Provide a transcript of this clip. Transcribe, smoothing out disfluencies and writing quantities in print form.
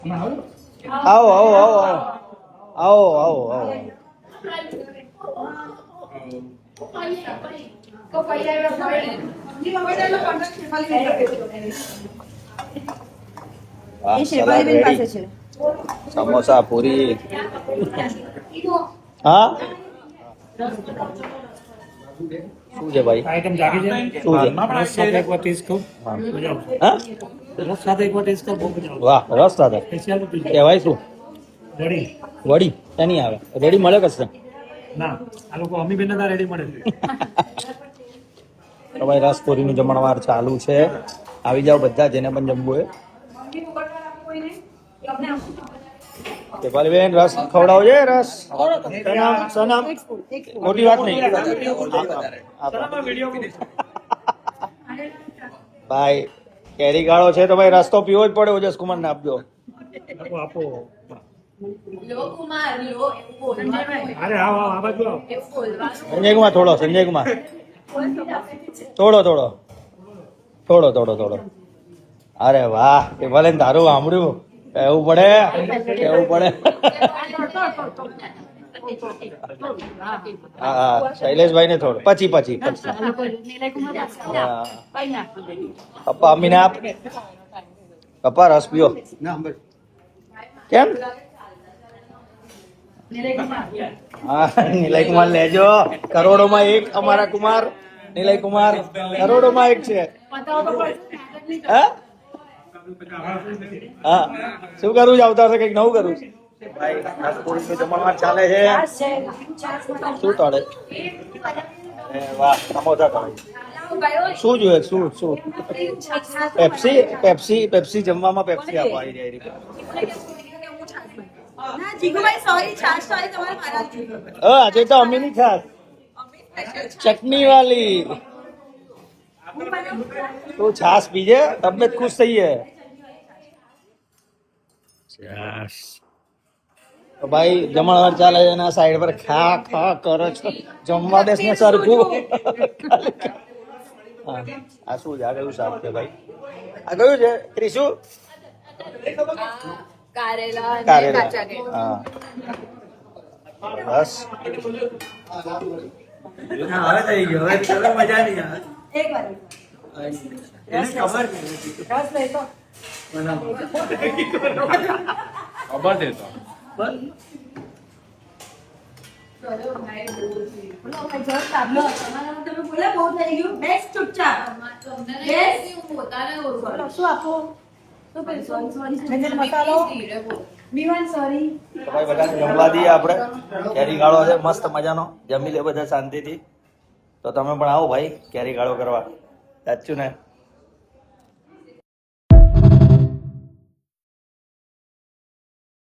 આવો આવો આવો આવો આવો આવો સમોસા પૂરી હા શું છે ભાઈ આઈટમ જાગી છે શું છે રસ સાથે એક વાર ટેસ્ટ કરું મજા આવશે હા રસ સાથે એક વાર ટેસ્ટ કરું બહુ મજા આવશે વાહ રસ સાથે સ્પેશિયાલિટી કહેવાય શું વડી વડી એની આવે રેડી મળે કશે ના આ લોકો અમી બેન રેડી મળે છે તો ભાઈ રસપુરીનું જમણવાર ચાલુ છે આવી જાઓ બધા જેને પણ જમવું હોય બેન રસ ખવડાવજે રસ સનામ મોટી વાત નહીં ભાઈ કેરી ગાળો છે તો ભાઈ રસ તો પીવો જ પડે ઓજસ કુમાર ને આપજો આપો અરે આ બાજુ આવો સંજય કુમાર થોડો સંજય કુમાર થોડો થોડો થોડો થોડો થોડો અરે વાહ એ ભલે તારું સાંભળ્યું કહેવું પડે કહેવું પડે હા શૈલેષભાઈ ને થોડું પછી પછી પપ્પા અમીને આપ પપ્પા રસ પીઓ કેમ હા નિલય કુમાર લેજો કરોડોમાં એક અમારા કુમાર નિલય કુમાર કરોડોમાં એક છે હા હા શું કરવું છે આવતા કઈક નવું કરવું છે ભાઈ રસપુરીનું જમણવાર ચાલે છે શું તળે વાહ સમોસા તળે શું જોઈએ શું શું પેપ્સી પેપ્સી પેપ્સી જમવામાં પેપ્સી આપો આવી જાય આજે તો અમીની છાશ ચટણી વાલી તું છાશ પીજે તબિયત ખુશ થઈ છે તો ભાઈ જમણવાર ચાલે છે એના સાઈડ પર ખા ખા કરે છે જમવા દેશ ને સરખું હા આ શું છે આ કયું શાક છે ભાઈ આ કયું છે ત્રીસું કારેલા હા બસ હવે થઈ ગયો હવે ચલો મજા નહીં આવે એને ખબર ખબર દેતો ભાઈ બધાને જમવા દઈએ આપણે કેરી ગાળો છે મસ્ત મજાનો જમી લે બધા શાંતિથી તો તમે પણ આવો ભાઈ કેરી ગાળો કરવા સાચું ને